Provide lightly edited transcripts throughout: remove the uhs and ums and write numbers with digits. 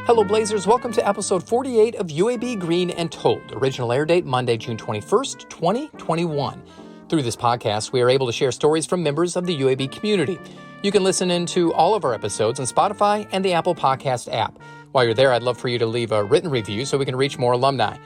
Hello Blazers, welcome to episode 48 of UAB Green and Told. Original air date Monday, June 21st, 2021. Through this podcast, we are able to share stories from members of the UAB community. You can listen into all of our episodes on Spotify and the Apple Podcast app. While you're there, I'd love for you to leave a written review so we can reach more alumni.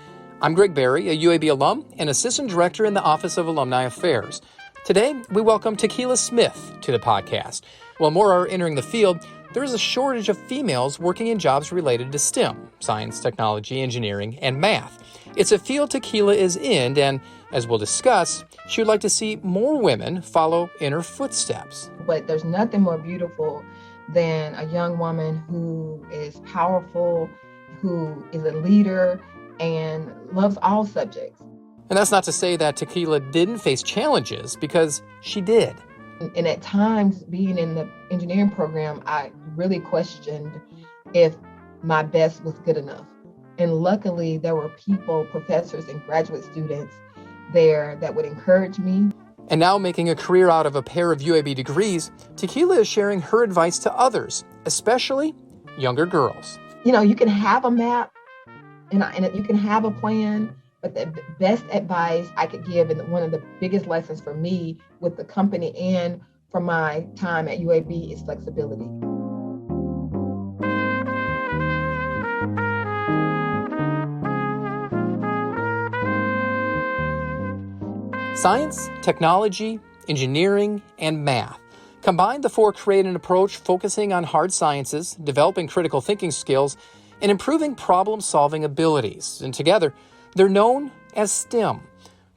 I'm Greg Berry, a UAB alum and Assistant Director in the Office of Alumni Affairs. Today, we welcome Tequila Smith to the podcast. While more are entering the field, there is a shortage of females working in jobs related to STEM, science, technology, engineering, and math. It's a field Tequila is in, and as we'll discuss, she would like to see more women follow in her footsteps. But there's nothing more beautiful than a young woman who is powerful, who is a leader, and loves all subjects. And that's not to say that Tequila didn't face challenges, because she did. And at times, being in the engineering program, I really questioned if my best was good enough. And luckily, there were people, professors and graduate students there that would encourage me. And now making a career out of a pair of UAB degrees, Tequila is sharing her advice to others, especially younger girls. You know, you can have a map and you can have a plan, but the best advice I could give, and one of the biggest lessons for me with the company and from my time at UAB, is flexibility. Science, technology, engineering, and math. Combined, the four create an approach focusing on hard sciences, developing critical thinking skills, and improving problem-solving abilities. And together, they're known as STEM.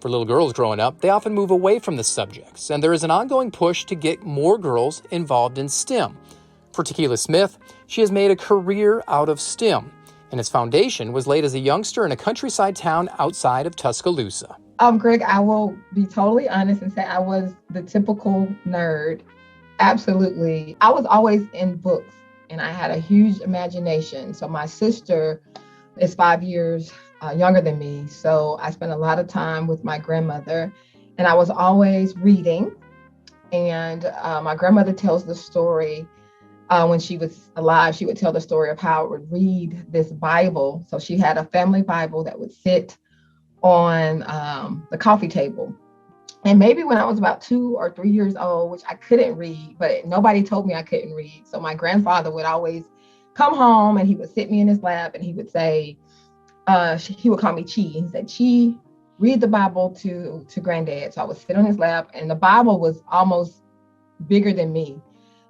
For little girls growing up, they often move away from the subjects, and there is an ongoing push to get more girls involved in STEM. For Tequila Smith, she has made a career out of STEM, and its foundation was laid as a youngster in a countryside town outside of Tuscaloosa. Greg, I will be totally honest and say I was the typical nerd. Absolutely. I was always in books, and I had a huge imagination. So my sister is 5 years younger than me. So I spent a lot of time with my grandmother, and I was always reading. And my grandmother tells the story when she was alive. She would tell the story of how I would read this Bible. So she had a family Bible that would sit on the coffee table. And maybe when I was about 2 or 3 years old, which I couldn't read, but nobody told me I couldn't read. So my grandfather would always come home and he would sit me in his lap and he would say, he would call me Chi. He said, Chi, read the Bible to Granddad. So I would sit on his lap, and the Bible was almost bigger than me.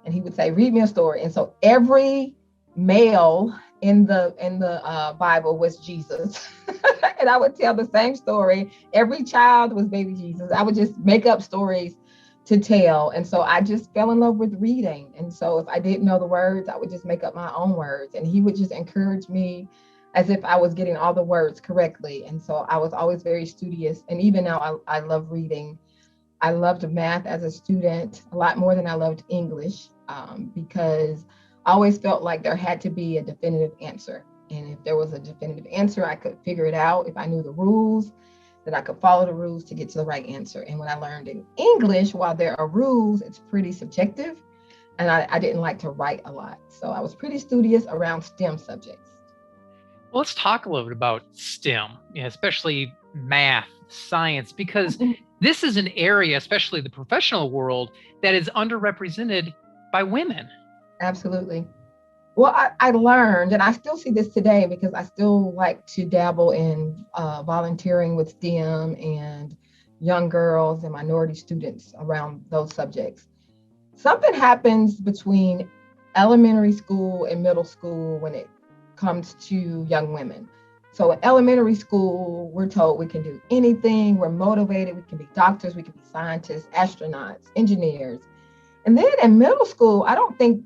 And he would say, read me a story. And so every male in the Bible was Jesus. And I would tell the same story. Every child was baby Jesus. I would just make up stories to tell. And so I just fell in love with reading. And so if I didn't know the words, I would just make up my own words. And he would just encourage me as if I was getting all the words correctly. And so I was always very studious. And even now I love reading. I loved math as a student a lot more than I loved English because I always felt like there had to be a definitive answer. And if there was a definitive answer, I could figure it out. If I knew the rules, that I could follow the rules to get to the right answer. And when I learned in English, while there are rules, it's pretty subjective. And I didn't like to write a lot. So I was pretty studious around STEM subjects. Well, let's talk a little bit about STEM, especially math, science, because this is an area, especially the professional world, that is underrepresented by women. Absolutely. Well, I learned, and I still see this today because I still like to dabble in volunteering with STEM and young girls and minority students around those subjects. Something happens between elementary school and middle school when it comes to young women. So in elementary school, we're told we can do anything. We're motivated. We can be doctors. We can be scientists, astronauts, engineers. And then in middle school, I don't think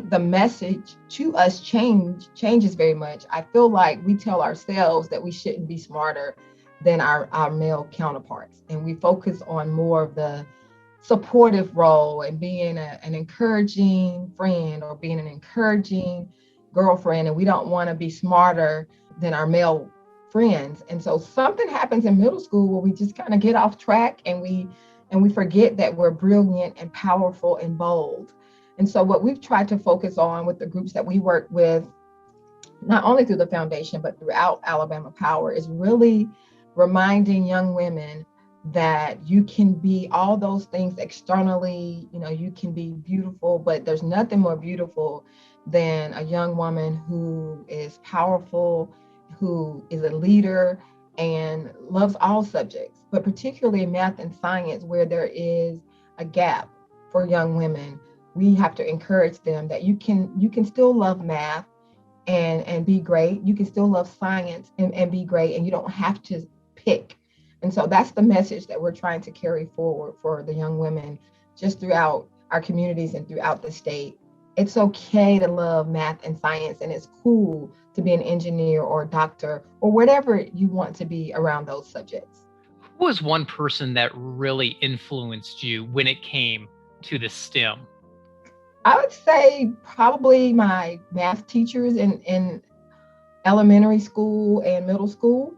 the message to us changes very much. I feel like we tell ourselves that we shouldn't be smarter than our male counterparts. And we focus on more of the supportive role and being an encouraging friend or being an encouraging girlfriend. And we don't want to be smarter than our male friends. And so something happens in middle school where we just kind of get off track and we forget that we're brilliant and powerful and bold. And so what we've tried to focus on with the groups that we work with not only through the foundation, but throughout Alabama Power, is really reminding young women that you can be all those things externally. You can be beautiful, but there's nothing more beautiful than a young woman who is powerful, who is a leader and loves all subjects, but particularly math and science, where there is a gap for young women. We have to encourage them that you can still love math and be great. You can still love science and be great, and you don't have to pick. And so that's the message that we're trying to carry forward for the young women just throughout our communities and throughout the state. It's okay to love math and science, and it's cool to be an engineer or a doctor or whatever you want to be around those subjects. Who was one person that really influenced you when it came to the STEM? I would say probably my math teachers in elementary school and middle school,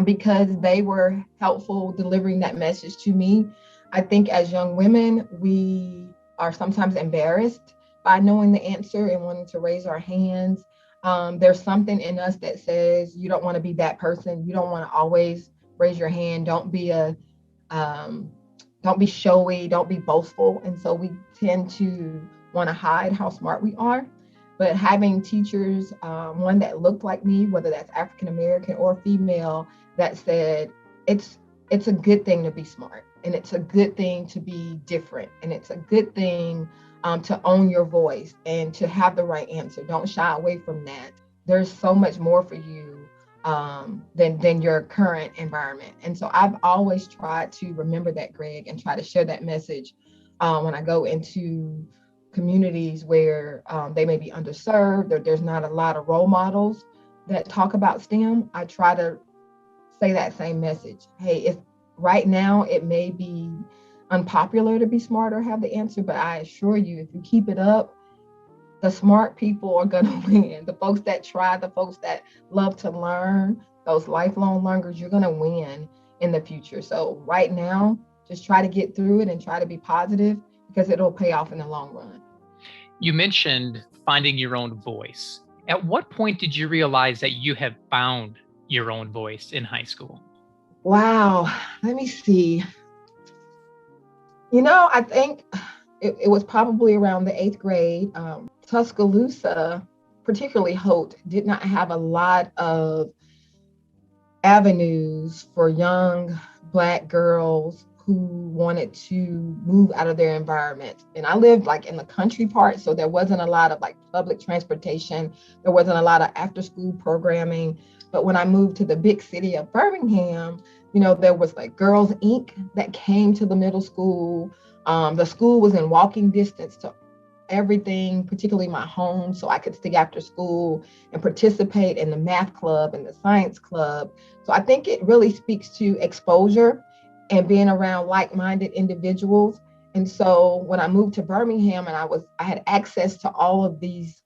because they were helpful delivering that message to me. I think as young women, we are sometimes embarrassed by knowing the answer and wanting to raise our hands. There's something in us that says you don't want to be that person. You don't want to always raise your hand. Don't be showy. Don't be boastful. And so we tend to want to hide how smart we are. But having teachers, one that looked like me, whether that's African American or female, that said it's a good thing to be smart, and it's a good thing to be different, and it's a good thing to own your voice and to have the right answer. Don't shy away from that. There's so much more for you than your current environment. And so I've always tried to remember that, Greg, and try to share that message when I go into communities where they may be underserved or there's not a lot of role models that talk about STEM. I try to say that same message. Hey, if right now it may be unpopular to be smart or have the answer, but I assure you, if you keep it up, the smart people are going to win. The folks that try, the folks that love to learn, those lifelong learners, you're going to win in the future. So right now, just try to get through it and try to be positive, because it'll pay off in the long run. You mentioned finding your own voice. At what point did you realize that you have found your own voice in high school? Wow. Let me see. I think it was probably around the 8th grade. Tuscaloosa, particularly Holt, did not have a lot of avenues for young Black girls who wanted to move out of their environment. And I lived like in the country part, so there wasn't a lot of like public transportation. There wasn't a lot of after school programming. But when I moved to the big city of Birmingham, there was like Girls Inc. that came to the middle school. The school was in walking distance to everything, particularly my home, so I could stay after school and participate in the math club and the science club. So I think it really speaks to exposure and being around like-minded individuals. And so when I moved to Birmingham and I had access to all of these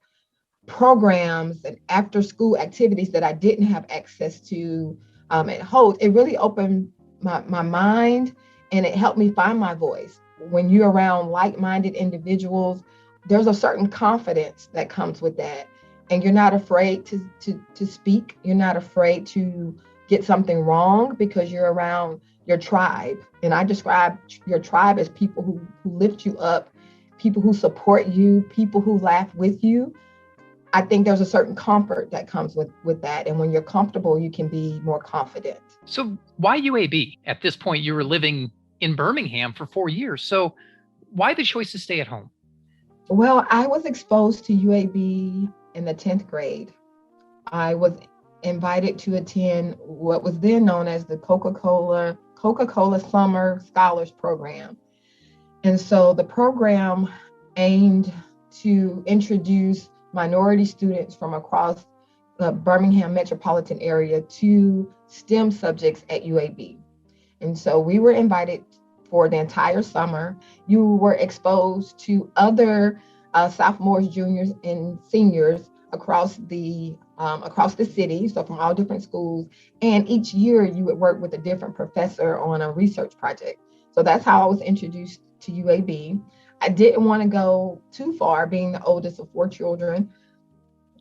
programs and after school activities that I didn't have access to at Holt, it really opened my mind, and it helped me find my voice. When you're around like-minded individuals, there's a certain confidence that comes with that. And you're not afraid to speak. You're not afraid to get something wrong because you're around your tribe. And I describe your tribe as people who lift you up, people who support you, people who laugh with you. I think there's a certain comfort that comes with that. And when you're comfortable, you can be more confident. So why UAB? At this point, you were living in Birmingham for 4 years. So why the choice to stay at home? Well, I was exposed to UAB in the 10th grade. I was invited to attend what was then known as the Coca-Cola Summer Scholars Program. And so the program aimed to introduce minority students from across the Birmingham metropolitan area to STEM subjects at UAB. And so we were invited for the entire summer. You were exposed to other sophomores, juniors, and seniors across the city, so from all different schools. And each year you would work with a different professor on a research project. So that's how I was introduced to UAB. I didn't want to go too far, being the oldest of 4 children.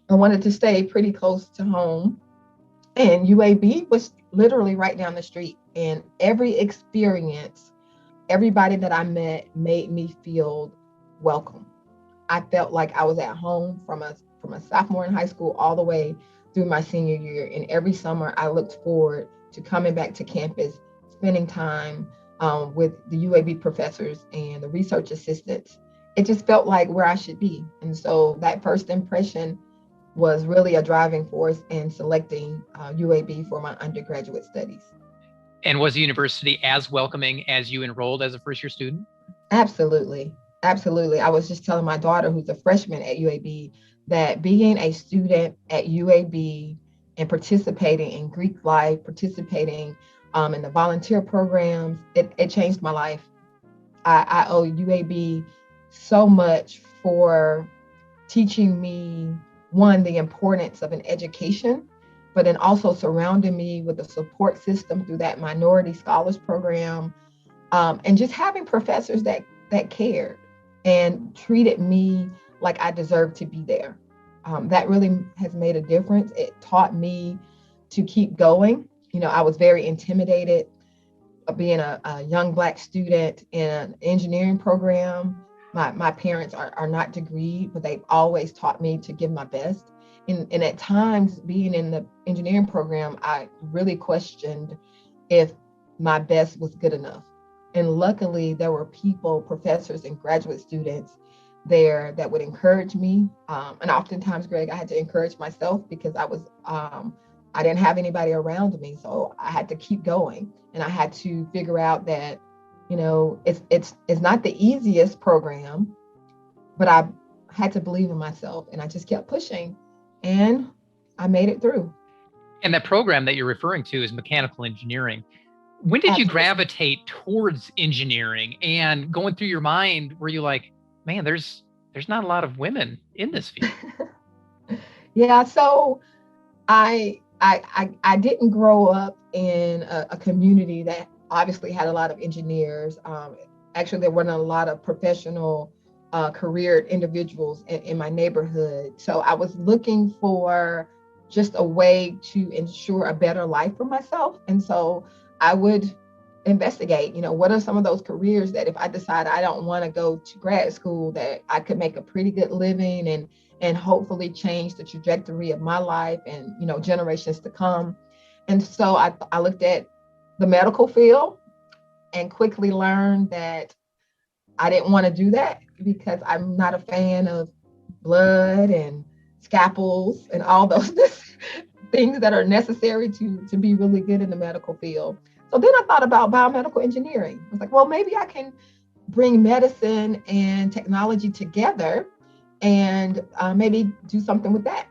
I wanted to stay pretty close to home. And UAB was literally right down the street. And every experience, everybody that I met made me feel welcome. I felt like I was at home from a sophomore in high school all the way through my senior year. And every summer, I looked forward to coming back to campus, spending time with the UAB professors and the research assistants. It just felt like where I should be. And so that first impression was really a driving force in selecting UAB for my undergraduate studies. And was the university as welcoming as you enrolled as a first year student? Absolutely. Absolutely. I was just telling my daughter, who's a freshman at UAB, that being a student at UAB and participating in Greek life, participating in the volunteer programs, it changed my life. I owe UAB so much for teaching me, one, the importance of an education, but then also surrounding me with a support system through that minority scholars program, and just having professors that cared and treated me like I deserved to be there. That really has made a difference. It taught me to keep going. You know, I was very intimidated of being a young Black student in an engineering program. My parents are not degreed, but they've always taught me to give my best. And at times, being in the engineering program, I really questioned if my best was good enough. And luckily, there were people, professors and graduate students there that would encourage me. And oftentimes, Greg, I had to encourage myself because I didn't have anybody around me. So I had to keep going. And I had to figure out that, you know, it's not the easiest program, but I had to believe in myself. And I just kept pushing. And I made it through. And that program that you're referring to is mechanical engineering. When did you gravitate towards engineering? And going through your mind, were you like, man, there's not a lot of women in this field? Yeah, so I didn't grow up in a community that obviously had a lot of engineers. Actually, there weren't a lot of professional career individuals in my neighborhood. So I was looking for just a way to ensure a better life for myself. And so I would investigate, you know, what are some of those careers that if I decide I don't want to go to grad school, that I could make a pretty good living and hopefully change the trajectory of my life and, you know, generations to come. And so I looked at the medical field and quickly learned that I didn't want to do that because I'm not a fan of blood and scalpels and all those things that are necessary to be really good in the medical field. So then I thought about biomedical engineering. I was like, well, maybe I can bring medicine and technology together and maybe do something with that.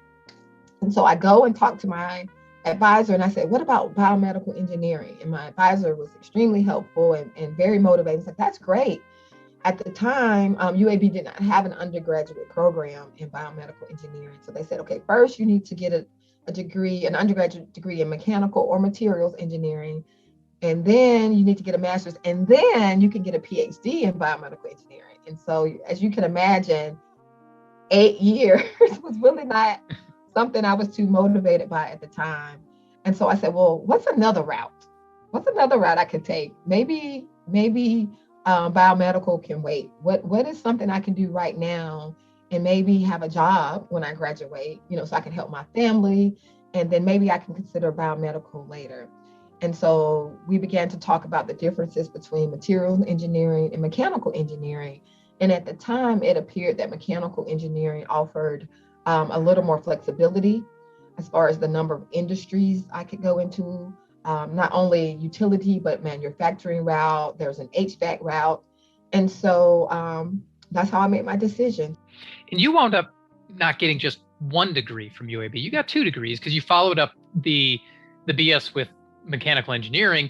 And so I go and talk to my advisor and I said, what about biomedical engineering? And my advisor was extremely helpful and very motivating. He's like, that's great. At the time, UAB did not have an undergraduate program in biomedical engineering. So they said, okay, first you need to get a degree, an undergraduate degree in mechanical or materials engineering. And then you need to get a master's, and then you can get a PhD in biomedical engineering. And so, as you can imagine, 8 years was really not something I was too motivated by at the time. And so I said, well, what's another route? What's another route I could take? Maybe biomedical can wait. What is something I can do right now and maybe have a job when I graduate, you know, so I can help my family, and then maybe I can consider biomedical later. And so we began to talk about the differences between materials engineering and mechanical engineering. And at the time, it appeared that mechanical engineering offered a little more flexibility as far as the number of industries I could go into, not only utility, but manufacturing route. There's an HVAC route. And so that's how I made my decision. And you wound up not getting just one degree from UAB. You got 2 degrees because you followed up the BS with mechanical engineering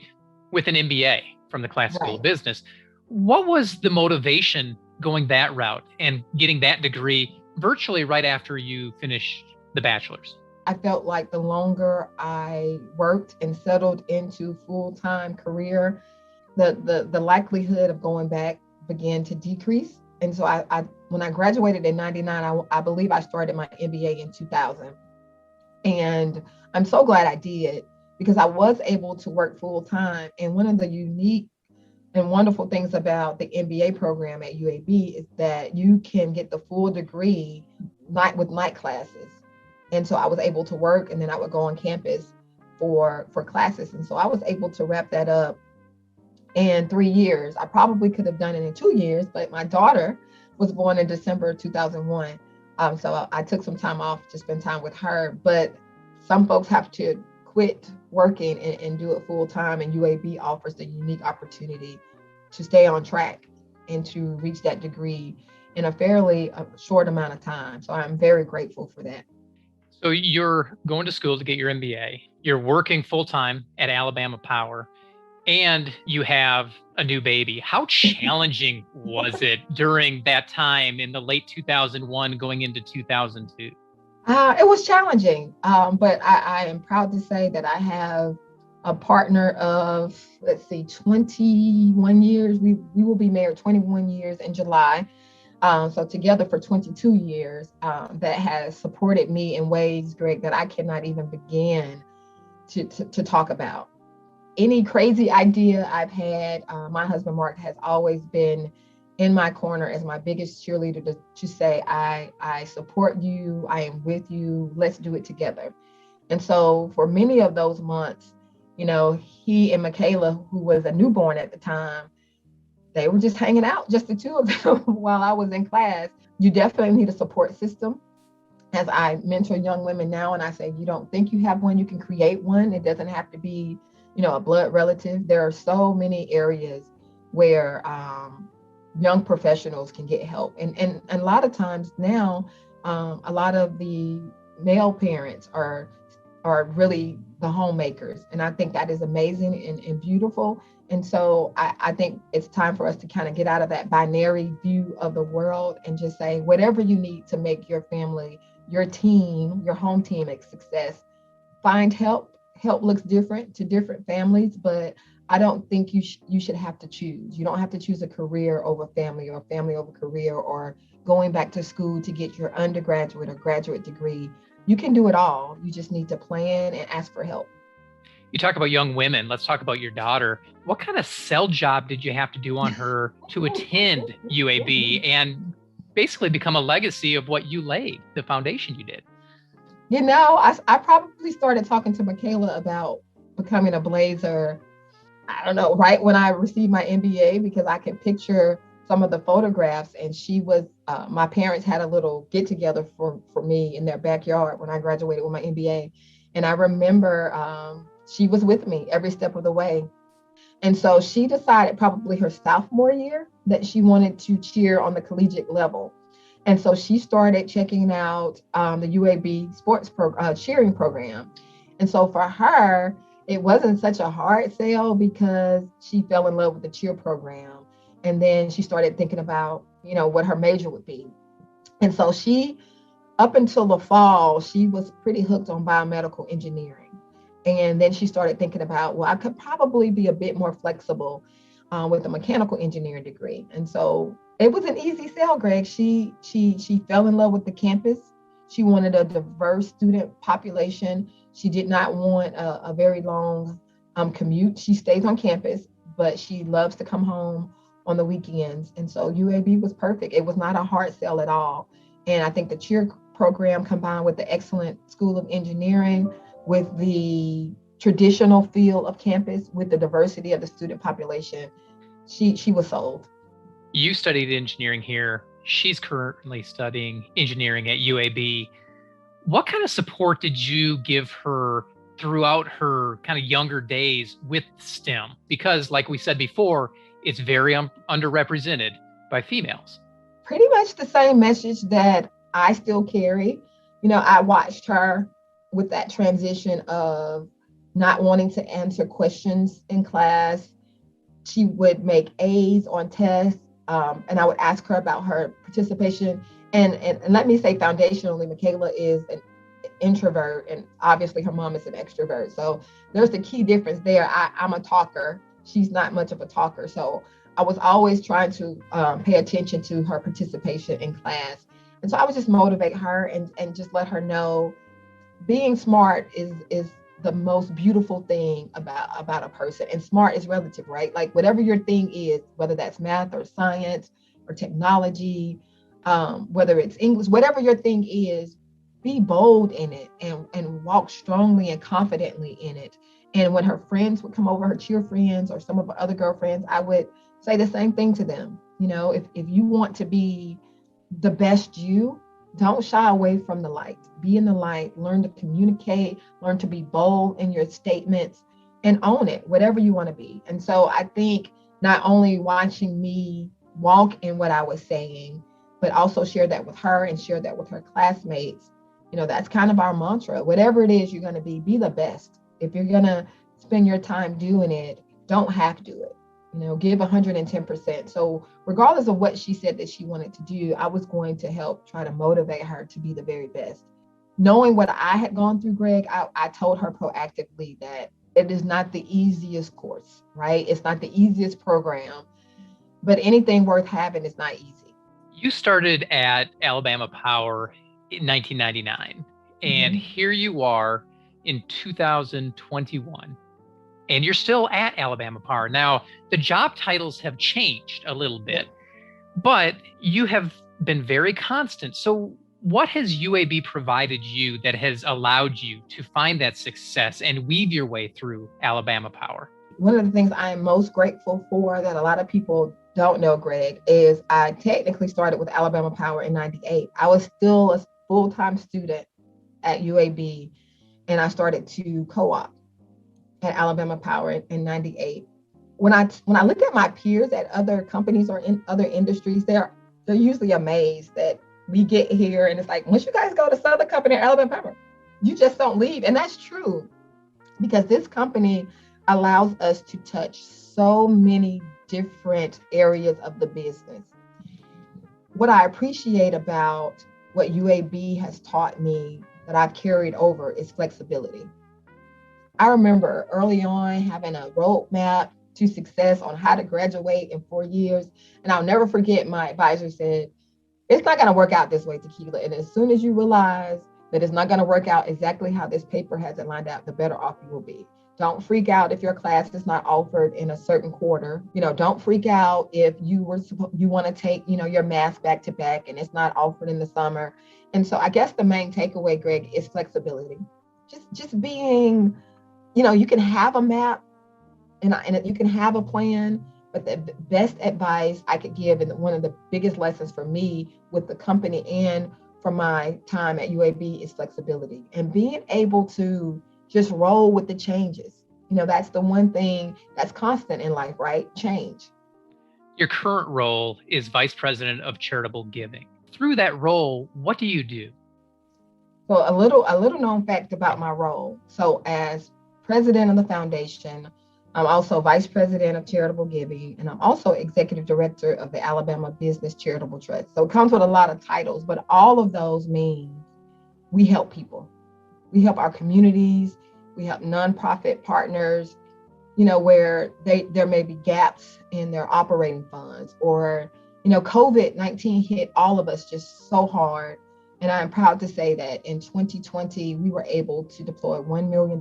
with an MBA from the Class School of Business. What was the motivation going that route and getting that degree virtually right after you finished the bachelor's? I felt like the longer I worked and settled into full-time career, the likelihood of going back began to decrease. And so I when I graduated in 99, I believe I started my MBA in 2000. And I'm so glad I did, because I was able to work full time. And one of the unique and wonderful things about the MBA program at UAB is that you can get the full degree with night classes. And so I was able to work, and then I would go on campus for classes. And so I was able to wrap that up in 3 years. I probably could have done it in 2 years, but my daughter was born in December 2001. So I took some time off to spend time with her. But some folks have to quit working and do it full time. And UAB offers the unique opportunity to stay on track and to reach that degree in a fairly short amount of time. So I'm very grateful for that. So you're going to school to get your MBA. You're working full time at Alabama Power, and you have a new baby. How challenging was it during that time in the late 2001 going into 2002? It was challenging, but I am proud to say that I have a partner of, 21 years. We will be married 21 years in July. So together for 22 years, that has supported me in ways, Greg, that I cannot even begin to talk about. Any crazy idea I've had, my husband, Mark, has always been in my corner as my biggest cheerleader to say, I support you, I am with you, let's do it together. And so for many of those months, he and Michaela, who was a newborn at the time, they were just hanging out, just the two of them while I was in class. You definitely need a support system. As I mentor young women now, and I say, you don't think you have one, you can create one. It doesn't have to be, a blood relative. There are so many areas where young professionals can get help. And a lot of times now, a lot of the male parents are really the homemakers. And I think that is amazing and beautiful. And so I think it's time for us to kind of get out of that binary view of the world and just say, whatever you need to make your family, your team, your home team a success, find help. Help looks different to different families, but I don't think you should have to choose. You don't have to choose a career over family or family over career or going back to school to get your undergraduate or graduate degree. You can do it all. You just need to plan and ask for help. You talk about young women. Let's talk about your daughter. What kind of sell job did you have to do on her to attend UAB and basically become a legacy of what you laid, the foundation you did? I probably started talking to Michaela about becoming a Blazer, I don't know, right when I received my MBA, because I could picture some of the photographs. And she was, my parents had a little get together for me in their backyard when I graduated with my MBA. And I remember she was with me every step of the way. And so she decided probably her sophomore year that she wanted to cheer on the collegiate level. And so she started checking out the UAB sports cheering program. And so for her, it wasn't such a hard sell because she fell in love with the cheer program. And then she started thinking about, what her major would be. And so she, up until the fall, she was pretty hooked on biomedical engineering. And then she started thinking about, well, I could probably be a bit more flexible with a mechanical engineering degree. And so it was an easy sell, Greg. She fell in love with the campus. She wanted a diverse student population. She did not want a very long commute. She stays on campus, but she loves to come home on the weekends. And so UAB was perfect. It was not a hard sell at all. And I think the cheer program combined with the excellent School of Engineering, with the traditional feel of campus, with the diversity of the student population, she was sold. You studied engineering here. She's currently studying engineering at UAB. What kind of support did you give her throughout her kind of younger days with STEM? Because like we said before, it's very underrepresented by females. Pretty much the same message that I still carry. I watched her with that transition of not wanting to answer questions in class. She would make A's on tests, and I would ask her about her participation. And let me say foundationally, Michaela is an introvert, and obviously her mom is an extrovert. So there's the key difference there. I'm a talker. She's not much of a talker. So I was always trying to pay attention to her participation in class. And so I would just motivate her and just let her know being smart is the most beautiful thing about a person. And smart is relative, right? Like whatever your thing is, whether that's math or science or technology, whether it's English, whatever your thing is, be bold in it and walk strongly and confidently in it. And when her friends would come over, her cheer friends or some of her other girlfriends, I would say the same thing to them. You know, if you want to be the best you, don't shy away from the light. Be in the light, learn to communicate, learn to be bold in your statements and own it, whatever you want to be. And so I think not only watching me walk in what I was saying, but also share that with her and share that with her classmates. You know, that's kind of our mantra. Whatever it is you're going to be the best. If you're going to spend your time doing it, don't half do it. You know, give 110%. So regardless of what she said that she wanted to do, I was going to help try to motivate her to be the very best. Knowing what I had gone through, Greg, I told her proactively that it is not the easiest course, right? It's not the easiest program, but anything worth having is not easy. You started at Alabama Power in 1999, and here you are in 2021. And you're still at Alabama Power. Now, the job titles have changed a little bit, but you have been very constant. So what has UAB provided you that has allowed you to find that success and weave your way through Alabama Power? One of the things I am most grateful for that a lot of people don't know, Greg, is I technically started with Alabama Power in 98. I was still a full-time student at UAB, and I started to co-op at Alabama Power in 98. When I look at my peers at other companies or in other industries, they're usually amazed that we get here and it's like, once you guys go to Southern Company or Alabama Power, you just don't leave. And that's true because this company allows us to touch so many different areas of the business. What I appreciate about what UAB has taught me that I've carried over is flexibility. I remember early on having a roadmap to success on how to graduate in 4 years. And I'll never forget my advisor said, it's not going to work out this way, Tequila. And as soon as you realize that it's not going to work out exactly how this paper has it lined out, the better off you will be. Don't freak out if your class is not offered in a certain quarter. You know, don't freak out if you want to take, your math back to back and it's not offered in the summer. And so I guess the main takeaway, Greg, is flexibility. Just being, you can have a map and you can have a plan, but the best advice I could give, and one of the biggest lessons for me with the company and from my time at UAB is flexibility and being able to just roll with the changes. That's the one thing that's constant in life, right? Change. Your current role is Vice President of Charitable Giving. Through that role, what do you do? So a little known fact about my role. So as president of the foundation, I'm also vice president of charitable giving, and I'm also executive director of the Alabama Business Charitable Trust. So it comes with a lot of titles, but all of those mean we help people. We help our communities. We help nonprofit partners, where there may be gaps in their operating funds, or, COVID-19 hit all of us just so hard. And I'm proud to say that in 2020, we were able to deploy $1 million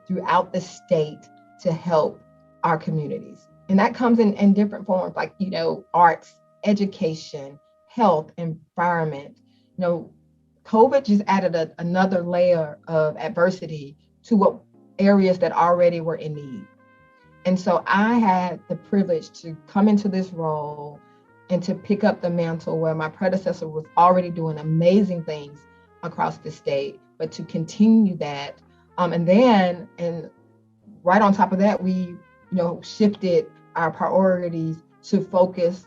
throughout the state to help our communities. And that comes in different forms, like, arts, education, health, environment. COVID just added another layer of adversity to what areas that already were in need. And so I had the privilege to come into this role and to pick up the mantle where my predecessor was already doing amazing things across the state, but to continue that. And right on top of that, we, shifted our priorities to focus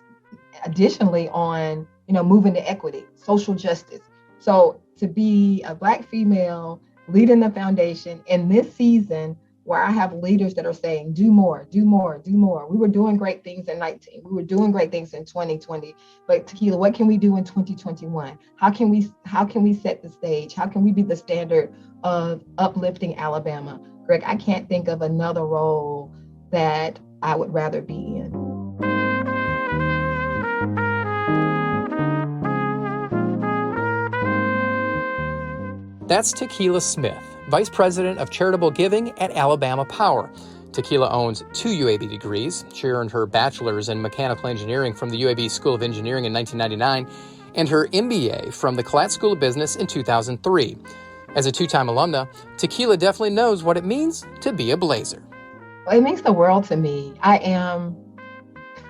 additionally on, moving to equity, social justice. So to be a Black female leading the foundation in this season where I have leaders that are saying, do more, do more, do more. We were doing great things in 19. We were doing great things in 2020. But Tequila, what can we do in 2021? How can we set the stage? How can we be the standard of uplifting Alabama? Greg, I can't think of another role that I would rather be in. That's Tequila Smith, Vice President of Charitable Giving at Alabama Power. Tequila owns 2 UAB degrees. She earned her bachelor's in mechanical engineering from the UAB School of Engineering in 1999 and her MBA from the Collat School of Business in 2003. As a 2-time alumna, Tequila definitely knows what it means to be a Blazer. It means the world to me. I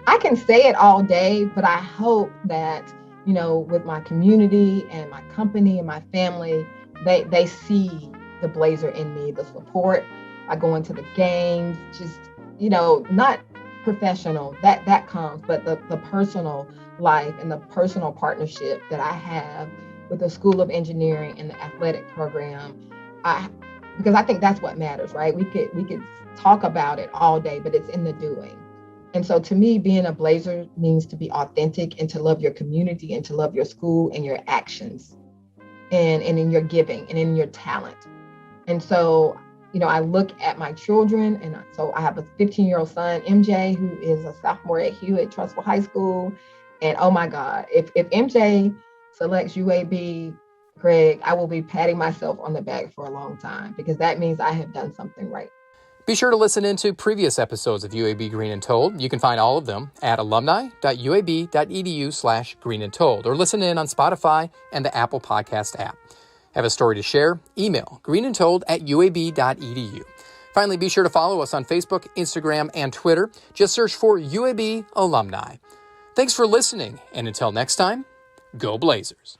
can say it all day, but I hope that, with my community and my company and my family, they see the Blazer in me, the support. I go into the games, just, not professional, that comes, but the personal life and the personal partnership that I have with the School of Engineering and the athletic program. Because I think that's what matters, right? We could talk about it all day, but it's in the doing. And so to me, being a Blazer means to be authentic and to love your community and to love your school and your actions and in your giving and in your talent. And so, I look at my children, and so I have a 15-year-old son, MJ, who is a sophomore at Hewitt-Trussville High School. And oh my God, if MJ selects UAB, Greg, I will be patting myself on the back for a long time because that means I have done something right. Be sure to listen into previous episodes of UAB Green and Told. You can find all of them at alumni.uab.edu/Green and Told, or listen in on Spotify and the Apple Podcast app. Have a story to share? Email greenandtold@uab.edu. Finally, be sure to follow us on Facebook, Instagram, and Twitter. Just search for UAB Alumni. Thanks for listening, and until next time, go Blazers.